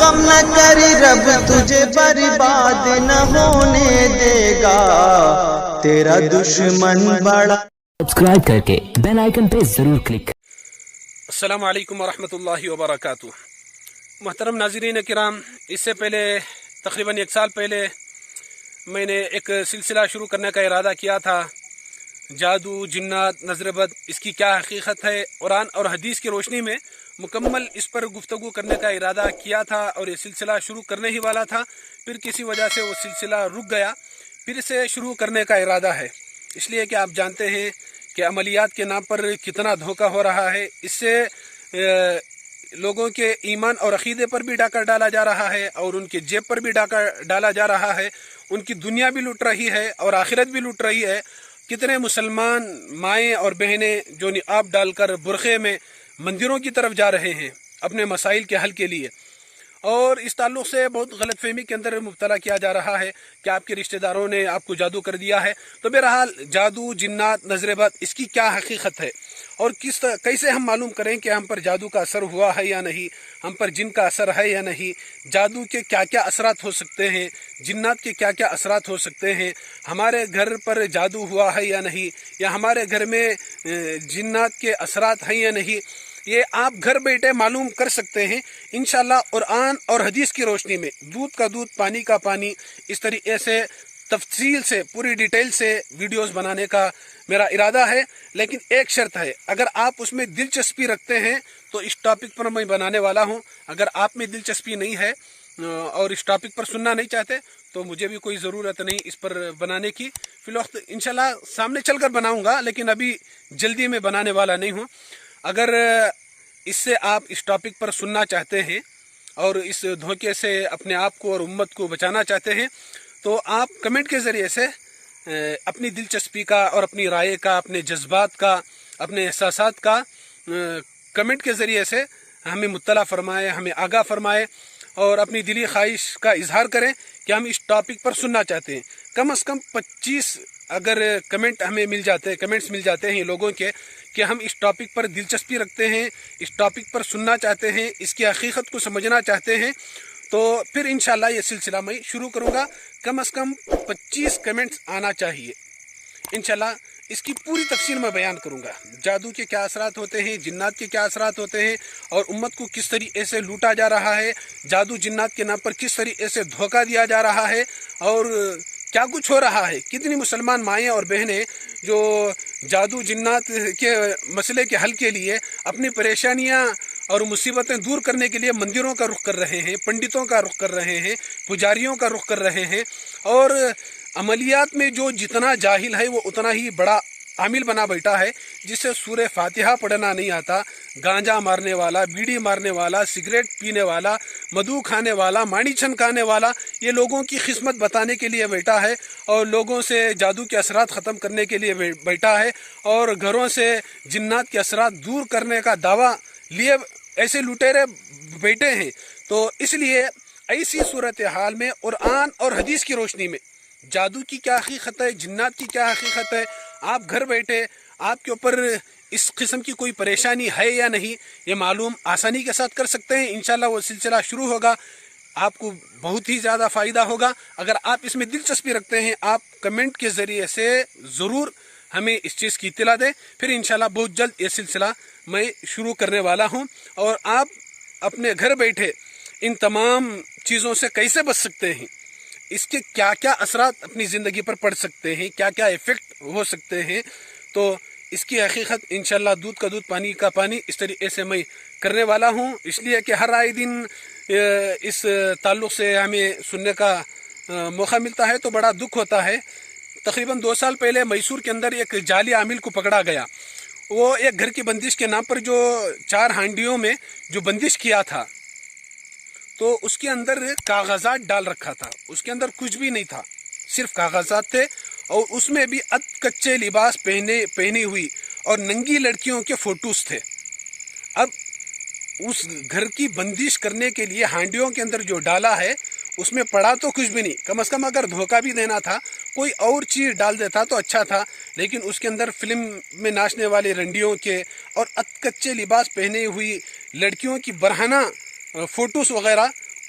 غم نہ کر رب تجھے برباد نہ ہونے دے گا، تیرا دشمن بڑا۔ سبسکرائب کر کے بیل آئیکن پہ ضرور کلک۔ السلام علیکم ورحمۃ اللہ وبرکاتہ۔ محترم ناظرین کرام، اس سے پہلے تقریباً 1 سال پہلے میں نے ایک سلسلہ شروع کرنے کا ارادہ کیا تھا، جادو، جنات، نظر بد، اس کی کیا حقیقت ہے۔ قرآن اور حدیث کی روشنی میں مکمل اس پر گفتگو کرنے کا ارادہ کیا تھا اور یہ سلسلہ شروع کرنے ہی والا تھا، پھر کسی وجہ سے وہ سلسلہ رک گیا، پھر اسے شروع کرنے کا ارادہ ہے، اس لیے کہ آپ جانتے ہیں کہ عملیات کے نام پر کتنا دھوکہ ہو رہا ہے۔ اس سے لوگوں کے ایمان اور عقیدے پر بھی ڈاکہ ڈالا جا رہا ہے اور ان کے جیب پر بھی ڈاکہ ڈالا جا رہا ہے، ان کی دنیا بھی لٹ رہی ہے اور آخرت بھی لٹ رہی ہے۔ کتنے مسلمان مائیں اور بہنیں جو نقاب ڈال کر برقعے میں مندروں کی طرف جا رہے ہیں اپنے مسائل کے حل کے لیے، اور اس تعلق سے بہت غلط فہمی کے اندر مبتلا کیا جا رہا ہے کہ آپ کے رشتہ داروں نے آپ کو جادو کر دیا ہے۔ تو بہرحال جادو، جنات، نظر بد، اس کی کیا حقیقت ہے اور کیسے ہم معلوم کریں کہ ہم پر جادو کا اثر ہوا ہے یا نہیں، ہم پر جن کا اثر ہے یا نہیں، جادو کے کیا کیا اثرات ہو سکتے ہیں، جنات کے کیا کیا اثرات ہو سکتے ہیں، ہمارے گھر پر جادو ہوا ہے یا نہیں، یا ہمارے گھر میں جنات کے اثرات ہیں یا نہیں، یہ آپ گھر بیٹھے معلوم کر سکتے ہیں انشاءاللہ قرآن اور حدیث کی روشنی میں۔ دودھ کا دودھ، پانی کا پانی، اس طریقے سے تفصیل سے پوری ڈیٹیل سے ویڈیوز بنانے کا میرا ارادہ ہے، لیکن ایک شرط ہے، اگر آپ اس میں دلچسپی رکھتے ہیں تو اس ٹاپک پر میں بنانے والا ہوں۔ اگر آپ میں دلچسپی نہیں ہے اور اس ٹاپک پر سننا نہیں چاہتے تو مجھے بھی کوئی ضرورت نہیں اس پر بنانے کی۔ فی الوقت انشاءاللہ سامنے چل کر بناؤں گا، لیکن ابھی جلدی میں بنانے والا نہیں ہوں۔ اگر اس سے آپ اس ٹاپک پر سننا چاہتے ہیں اور اس دھوکے سے اپنے آپ کو اور امت کو بچانا چاہتے ہیں تو آپ کمنٹ کے ذریعے سے اپنی دلچسپی کا اور اپنی رائے کا، اپنے جذبات کا، اپنے احساسات کا کمنٹ کے ذریعے سے ہمیں مطلع فرمائے، ہمیں آگاہ فرمائے اور اپنی دلی خواہش کا اظہار کریں کہ ہم اس ٹاپک پر سننا چاہتے ہیں۔ کم از کم 25 اگر کمنٹس مل جاتے ہیں لوگوں کے کہ ہم اس ٹاپک پر دلچسپی رکھتے ہیں، اس ٹاپک پر سننا چاہتے ہیں، اس کی حقیقت کو سمجھنا چاہتے ہیں، تو پھر انشاءاللہ یہ سلسلہ میں شروع کروں گا۔ کم از کم 25 کمنٹس آنا چاہیے، انشاءاللہ اس کی پوری تفصیل میں بیان کروں گا۔ جادو کے کیا اثرات ہوتے ہیں، جنات کے کیا اثرات ہوتے ہیں اور امت کو کس طریقے سے لوٹا جا رہا ہے، جادو جنات کے نام پر کس طریقے سے دھوکہ دیا جا رہا ہے اور کیا کچھ ہو رہا ہے۔ کتنی مسلمان مائیں اور بہنیں جو جادو جنات کے مسئلے کے حل کے لیے اپنی پریشانیاں اور مصیبتیں دور کرنے کے لیے مندروں کا رخ کر رہے ہیں، پنڈتوں کا رخ کر رہے ہیں، پجاریوں کا رخ کر رہے ہیں، اور عملیات میں جو جتنا جاہل ہے وہ اتنا ہی بڑا عامل بنا بیٹھا ہے، جسے سورہ فاتحہ پڑھنا نہیں آتا، گانجا مارنے والا، بیڑی مارنے والا، سگریٹ پینے والا، مدھو کھانے والا، مانی چھنکانے والا، یہ لوگوں کی قسمت بتانے کے لیے بیٹھا ہے اور لوگوں سے جادو کے اثرات ختم کرنے کے لیے بیٹھا ہے اور گھروں سے جنات کے اثرات دور کرنے کا دعویٰ لیے ایسے لٹیرے بیٹھے ہیں۔ تو اس لیے ایسی صورتحال میں قرآن اور حدیث کی روشنی میں جادو کی کیا حقیقت ہے، جنات کی کیا حقیقت ہے، آپ گھر بیٹھے آپ کے اوپر اس قسم کی کوئی پریشانی ہے یا نہیں، یہ معلوم آسانی کے ساتھ کر سکتے ہیں۔ انشاءاللہ وہ سلسلہ شروع ہوگا، آپ کو بہت ہی زیادہ فائدہ ہوگا۔ اگر آپ اس میں دلچسپی رکھتے ہیں، آپ کمنٹ کے ذریعے سے ضرور ہمیں اس چیز کی اطلاع دیں، پھر انشاءاللہ بہت جلد یہ سلسلہ میں شروع کرنے والا ہوں اور آپ اپنے گھر بیٹھے ان تمام چیزوں سے کیسے بچ سکتے ہیں، اس کے کیا کیا اثرات اپنی زندگی پر پڑ سکتے ہیں، کیا کیا ایفیکٹ ہو سکتے ہیں، تو اس کی حقیقت انشاءاللہ دودھ کا دودھ، پانی کا پانی، اس طریقے سے میں کرنے والا ہوں۔ اس لیے کہ ہر آئے دن اس تعلق سے ہمیں سننے کا موقع ملتا ہے تو بڑا دکھ ہوتا ہے۔ تقریباً 2 سال پہلے میسور کے اندر ایک جعلی عامل کو پکڑا گیا۔ وہ ایک گھر کی بندش کے نام پر جو 4 ہانڈیوں میں جو بندش کیا تھا تو اس کے اندر کاغذات ڈال رکھا تھا، اس کے اندر کچھ بھی نہیں تھا، صرف کاغذات تھے، اور اس میں بھی کچے لباس پہنی ہوئی اور ننگی لڑکیوں کے فوٹوز تھے۔ اب اس گھر کی بندش کرنے کے لیے ہانڈیوں کے اندر جو ڈالا ہے اس میں پڑا تو کچھ بھی نہیں، کم از کم اگر دھوکہ بھی دینا تھا کوئی اور چیز ڈال دیتا تو اچھا تھا، لیکن اس کے اندر فلم میں ناچنے والے رنڈیوں کے اور کچے لباس پہنے ہوئی لڑکیوں کی برہنہ فوٹوز وغیرہ